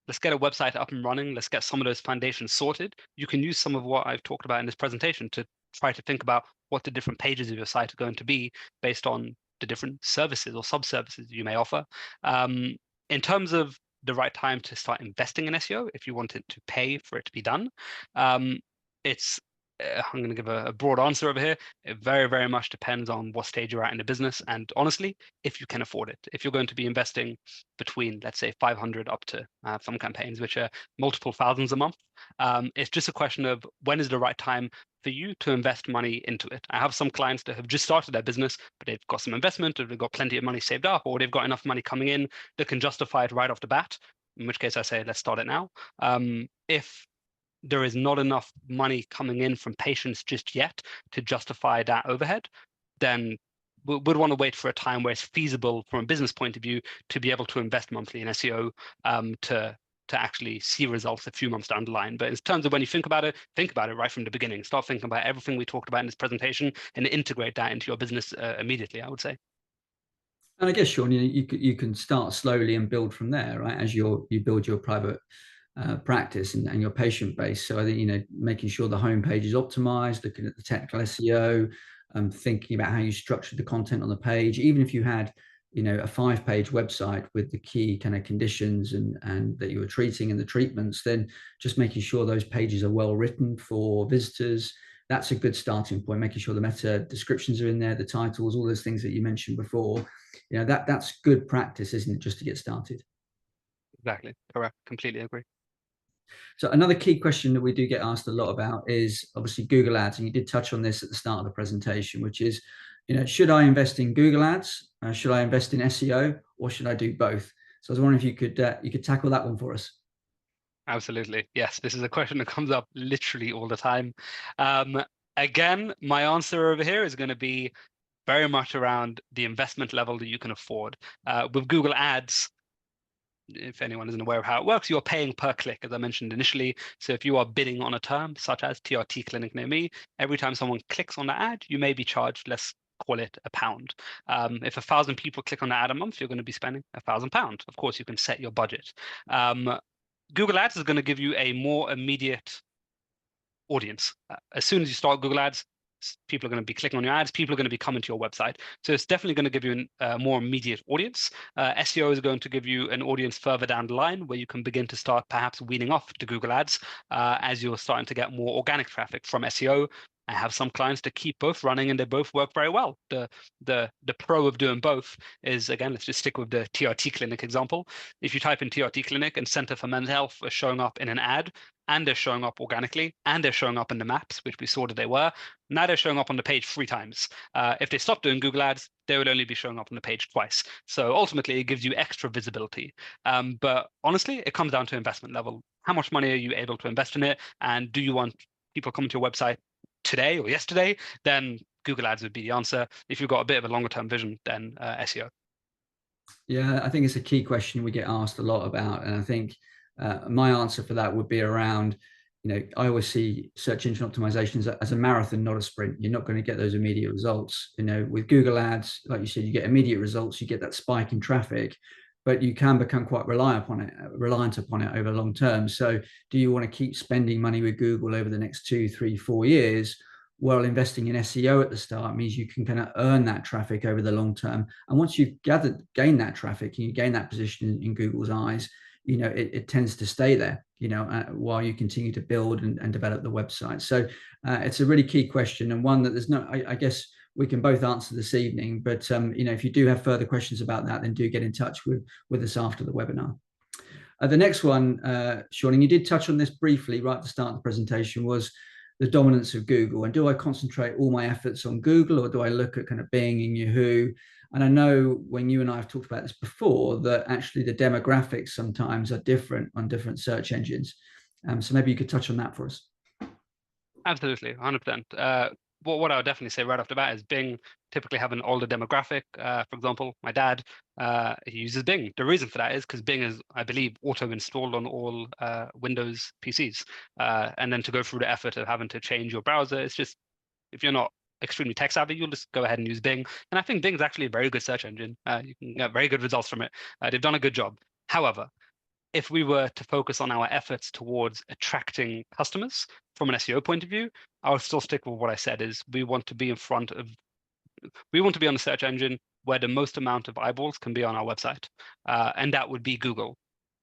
let's get a website up and running. Let's get some of those foundations sorted. You can use some of what I've talked about in this presentation to try to think about what the different pages of your site are going to be based on the different services or sub-services you may offer. In terms of the right time to start investing in SEO, if you wanted to pay for it to be done, it's I'm going to give a broad answer over here. It very, very much depends on what stage you're at in the business. And honestly, if you can afford it, if you're going to be investing between, let's say, 500 up to some campaigns, which are multiple thousands a month, it's just a question of when is the right time for you to invest money into it. I have some clients that have just started their business, but they've got some investment, or they've got plenty of money saved up, or they've got enough money coming in that can justify it right off the bat, in which case I say, let's start it now. If there is not enough money coming in from patients just yet to justify that overhead, then we would want to wait for a time where it's feasible from a business point of view to be able to invest monthly in SEO, to actually see results a few months down the line. But in terms of when you think about it right from the beginning. Start thinking about everything we talked about in this presentation and integrate that into your business immediately, I would say. And I guess, Sean, you can start slowly and build from there, right? As you build your private practice and your patient base. So I think, making sure the homepage is optimized, looking at the technical SEO, thinking about how you structured the content on the page. Even if you had, a 5-page website with the key kind of conditions and that you were treating and the treatments, then just making sure those pages are well written for visitors. That's a good starting point, making sure the meta descriptions are in there, the titles, all those things that you mentioned before. That's good practice, isn't it, just to get started? Exactly. Correct. Completely agree. So another key question that we do get asked a lot about is obviously Google Ads, and you did touch on this at the start of the presentation, which is, should I invest in Google Ads? Should I invest in SEO, or should I do both? So I was wondering if you could tackle that one for us. Absolutely. Yes, this is a question that comes up literally all the time. Again, my answer over here is going to be very much around the investment level that you can afford. With Google Ads, if anyone isn't aware of how it works, you're paying per click, as I mentioned initially. So if you are bidding on a term, such as TRT clinic near me, every time someone clicks on the ad, you may be charged, let's call it £1. If 1,000 people click on the ad a month, you're going to be spending £1,000. Of course, you can set your budget. Google Ads is going to give you a more immediate audience. As soon as you start Google Ads, people are going to be clicking on your ads. People are going to be coming to your website. So it's definitely going to give you a more immediate audience. SEO is going to give you an audience further down the line where you can begin to start perhaps weaning off the Google Ads as you're starting to get more organic traffic from SEO. I have some clients that keep both running and they both work very well. The pro of doing both is, again, let's just stick with the TRT clinic example. If you type in TRT clinic and Center for Men's Health are showing up in an ad, and they're showing up organically, and they're showing up in the maps, which we saw that they were, now they're showing up on the page 3 times. If they stop doing Google Ads, they will only be showing up on the page twice. So ultimately, it gives you extra visibility. But honestly, it comes down to investment level. How much money are you able to invest in it? And do you want people coming to your website today or yesterday? Then Google Ads would be the answer. If you've got a bit of a longer term vision, then SEO. Yeah, I think it's a key question we get asked a lot about. And I think my answer for that would be around, I always see search engine optimization as a marathon, not a sprint. You're not going to get those immediate results. With Google Ads, like you said, you get immediate results, you get that spike in traffic, but you can become quite reliant upon it over long term. So do you want to keep spending money with Google over the next 2, 3, 4 years? Well, investing in SEO at the start means you can kind of earn that traffic over the long term. And once you've gained that traffic and you gain that position in Google's eyes, it tends to stay there, while you continue to build and develop the website. So it's a really key question, and one that there's no, I guess we can both answer this evening. But if you do have further questions about that, then do get in touch with us after the webinar. The next one, Sean, and you did touch on this briefly right at the start of the presentation, was the dominance of Google. And do I concentrate all my efforts on Google, or do I look at kind of Bing and Yahoo? And I know when you and I have talked about this before, that actually the demographics sometimes are different on different search engines. So maybe you could touch on that for us. Absolutely, 100%. What I would definitely say right off the bat is Bing typically have an older demographic. For example, my dad, he uses Bing. The reason for that is because Bing is, I believe, auto-installed on all Windows PCs. And then to go through the effort of having to change your browser, it's just, if you're not extremely tech savvy, you'll just go ahead and use Bing. And I think Bing is actually a very good search engine. You can get very good results from it. They've done a good job. However, if we were to focus on our efforts towards attracting customers from an SEO point of view, I would still stick with what I said is we want to be on the search engine where the most amount of eyeballs can be on our website. And that would be Google.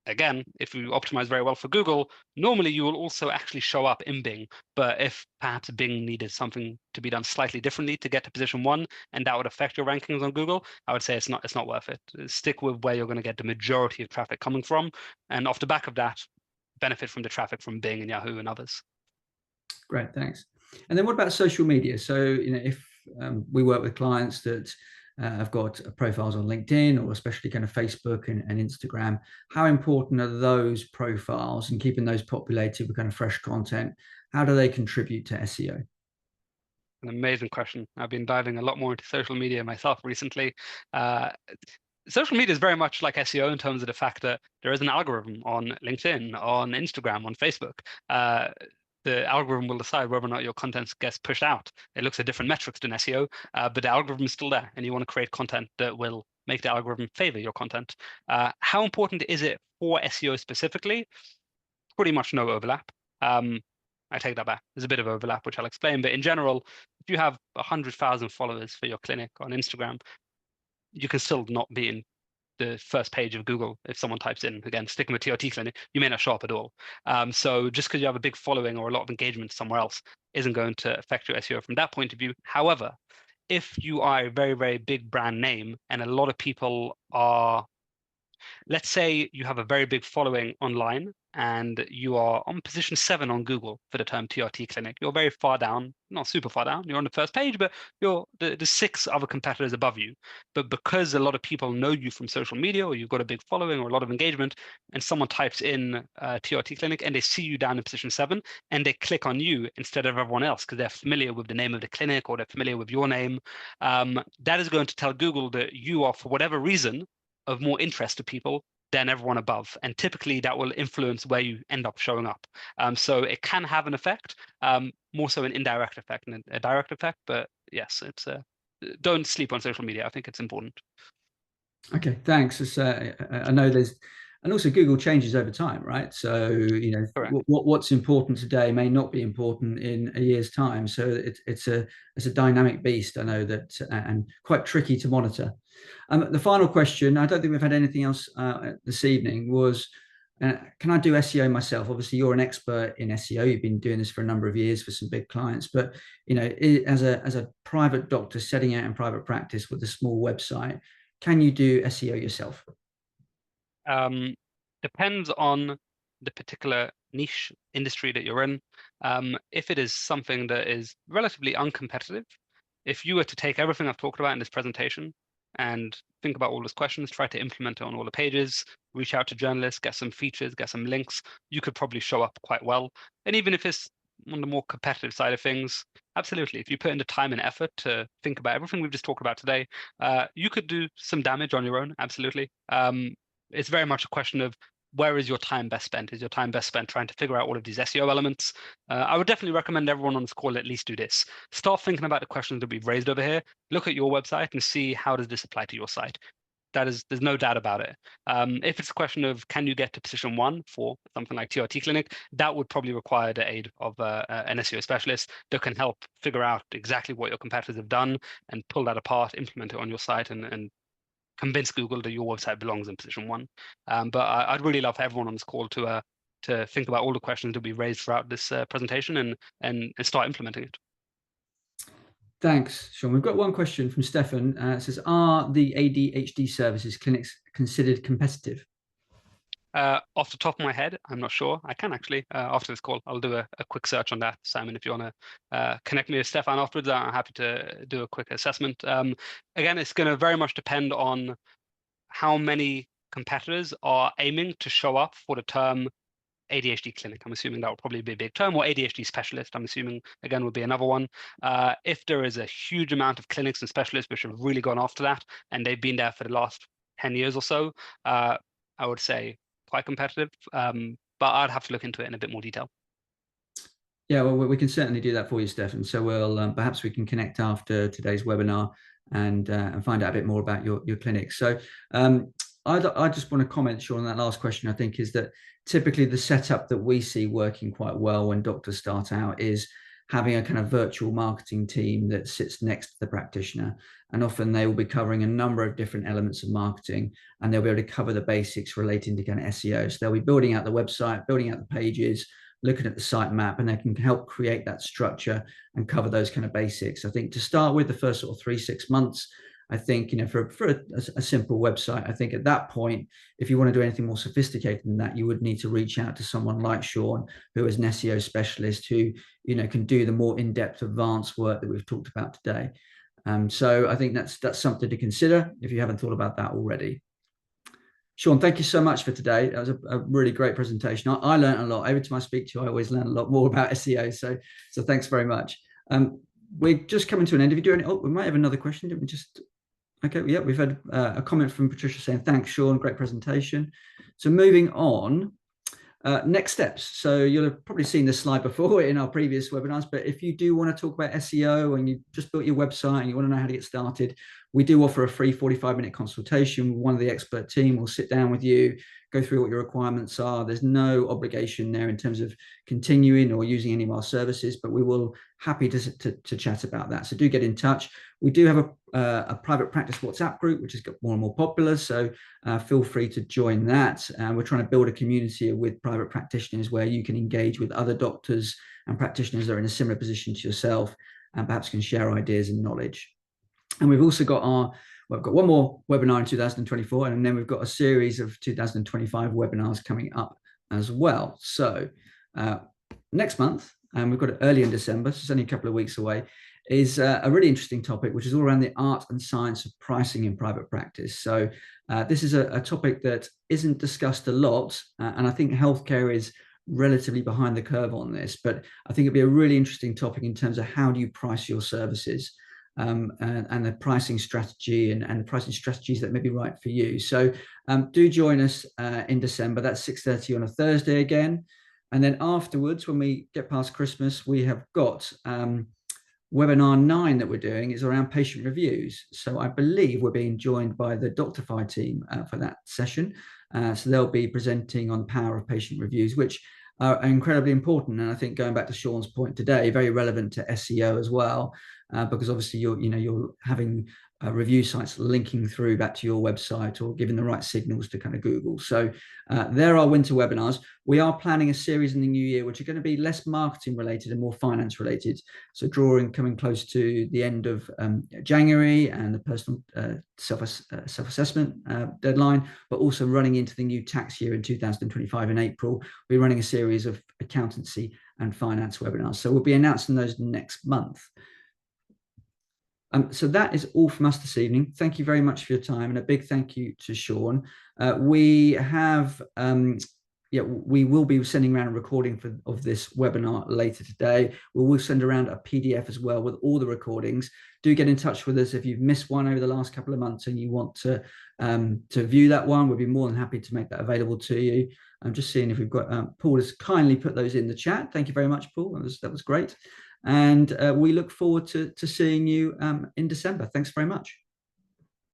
again, if you optimize very well for Google, normally you will also actually show up in Bing. But if perhaps Bing needed something to be done slightly differently to get to position 1, and that would affect your rankings on Google, I would say it's not worth it. Stick with where you're going to get the majority of traffic coming from, and off the back of that, benefit from the traffic from Bing and Yahoo and others. Great, thanks. And then what about social media? So, if we work with clients that have got profiles on LinkedIn, or especially kind of Facebook and Instagram, how important are those profiles and keeping those populated with kind of fresh content? How do they contribute to SEO? An amazing question. I've been diving a lot more into social media myself recently. Social media is very much like SEO in terms of the fact that there is an algorithm on LinkedIn, on Instagram, on Facebook. The algorithm will decide whether or not your content gets pushed out. It looks at different metrics than SEO, but the algorithm is still there, and you want to create content that will make the algorithm favor your content. How important is it for SEO specifically? Pretty much no overlap. I take that back. There's a bit of overlap, which I'll explain. But in general, if you have 100,000 followers for your clinic on Instagram, you can still not be in the first page of Google. If someone types in, again, sticking with TRT clinic, you may not show up at all. So just because you have a big following or a lot of engagement somewhere else isn't going to affect your SEO from that point of view. However, if you are a very, very big brand name and a lot of people are, let's say you have a very big following online and you are on position 7 on Google for the term TRT clinic. You're very far down, not super far down. You're on the first page, but you're the 6 other competitors above you. But because a lot of people know you from social media, or you've got a big following or a lot of engagement, and someone types in TRT clinic and they see you down in position 7 and they click on you instead of everyone else because they're familiar with the name of the clinic or they're familiar with your name, that is going to tell Google that you are, for whatever reason, of more interest to people than everyone above. And typically that will influence where you end up showing up. So it can have an effect, more so an indirect effect than a direct effect. But yes, it's don't sleep on social media. I think it's important. Okay, thanks. I know there's, and also Google changes over time, right? So, Correct. what's important today may not be important in a year's time. So it's a dynamic beast. I know that, and quite tricky to monitor. The final question, I don't think we've had anything else this evening, was, can I do SEO myself? Obviously, you're an expert in SEO. You've been doing this for a number of years for some big clients. But as a private doctor setting out in private practice with a small website, can you do SEO yourself? Depends on the particular niche industry that you're in. If it is something that is relatively uncompetitive, if you were to take everything I've talked about in this presentation and think about all those questions, try to implement it on all the pages, reach out to journalists, get some features, get some links, you could probably show up quite well. And even if it's on the more competitive side of things, absolutely. If you put in the time and effort to think about everything we've just talked about today, you could do some damage on your own, absolutely. It's very much a question of where is your time best spent? Is your time best spent trying to figure out all of these SEO elements? I would definitely recommend everyone on this call at least do this. Start thinking about the questions that we've raised over here. Look at your website and see how does this apply to your site. There's no doubt about it. If it's a question of can you get to position 1 for something like TRT clinic, that would probably require the aid of an SEO specialist that can help figure out exactly what your competitors have done and pull that apart, implement it on your site, and convince Google that your website belongs in position 1. But I'd really love for everyone on this call to think about all the questions that we raised throughout this presentation and start implementing it. Thanks, Sean. We've got one question from Stefan. It says, are the ADHD services clinics considered competitive? Off the top of my head, I'm not sure. I can actually, after this call, I'll do a quick search on that. Simon, if you want to connect me with Stefan afterwards, I'm happy to do a quick assessment. Again, it's going to very much depend on how many competitors are aiming to show up for the term ADHD clinic. I'm assuming that will probably be a big term, or ADHD specialist, I'm assuming, again, would be another one. If there is a huge amount of clinics and specialists which have really gone after that, and they've been there for the last 10 years or so, I would say quite competitive, but I'd have to look into it in a bit more detail. Yeah, well, we can certainly do that for you, Stefan. So we'll perhaps we can connect after today's webinar and find out a bit more about your clinic. So I just want to comment, Sean, on that last question. I think is that typically the setup that we see working quite well when doctors start out is having a kind of virtual marketing team that sits next to the practitioner. And often they will be covering a number of different elements of marketing, and they'll be able to cover the basics relating to kind of SEO. So they'll be building out the website, building out the pages, looking at the sitemap, and they can help create that structure and cover those kind of basics. I think to start with, the first sort of 3-6 months, I think, for a simple website, I think at that point, if you want to do anything more sophisticated than that, you would need to reach out to someone like Sean, who is an SEO specialist, who, can do the more in-depth advanced work that we've talked about today. So I think that's something to consider if you haven't thought about that already. Sean, thank you so much for today. That was a really great presentation. I learned a lot. Every time I speak to you, I always learn a lot more about SEO. So thanks very much. We're just coming to an end. If you do any, we might have another question. Didn't we just? Okay, yeah, we've had a comment from Patricia saying, thanks, Sean, great presentation. So moving on, next steps. So you'll have probably seen this slide before in our previous webinars, but if you do want to talk about SEO and you just built your website and you want to know how to get started, we do offer a free 45-minute consultation. One of the expert team will sit down with you, go through what your requirements are. There's no obligation there in terms of continuing or using any of our services, but we will happy to chat about that. So do get in touch. We do have a private practice WhatsApp group, which has got more and more popular. So feel free to join that. We're trying to build a community with private practitioners where you can engage with other doctors and practitioners that are in a similar position to yourself and perhaps can share ideas and knowledge. And we've also got we've got one more webinar in 2024, and then we've got a series of 2025 webinars coming up as well. So next month, and we've got it early in December, so it's only a couple of weeks away, is a really interesting topic, which is all around the art and science of pricing in private practice. So this is a topic that isn't discussed a lot, and I think healthcare is relatively behind the curve on this, but I think it'd be a really interesting topic in terms of how do you price your services, and the pricing strategy and the pricing strategies that may be right for you. So do join us in December. That's 6:30 on a Thursday again. And then afterwards, when we get past Christmas, we have got webinar 9 that we're doing is around patient reviews. So I believe we're being joined by the Doctify team for that session. So they'll be presenting on the power of patient reviews, which are incredibly important. And I think going back to Sean's point today, very relevant to SEO as well, because obviously you're having review sites linking through back to your website or giving the right signals to kind of Google. So there are winter webinars. We are planning a series in the new year, which are going to be less marketing related and more finance related. So coming close to the end of January and the personal self-assessment deadline, but also running into the new tax year in 2025 in April, we're running a series of accountancy and finance webinars. So we'll be announcing those next month. So that is all from us this evening. Thank you very much for your time, and a big thank you to Sean. We will be sending around a recording of this webinar later today. We will send around a PDF as well with all the recordings. Do get in touch with us if you've missed one over the last couple of months and you want to view that one. We'll be more than happy to make that available to you. I'm just seeing if we've got Paul has kindly put those in the chat. Thank you very much, Paul. That was great. And we look forward to seeing you in December. Thanks very much.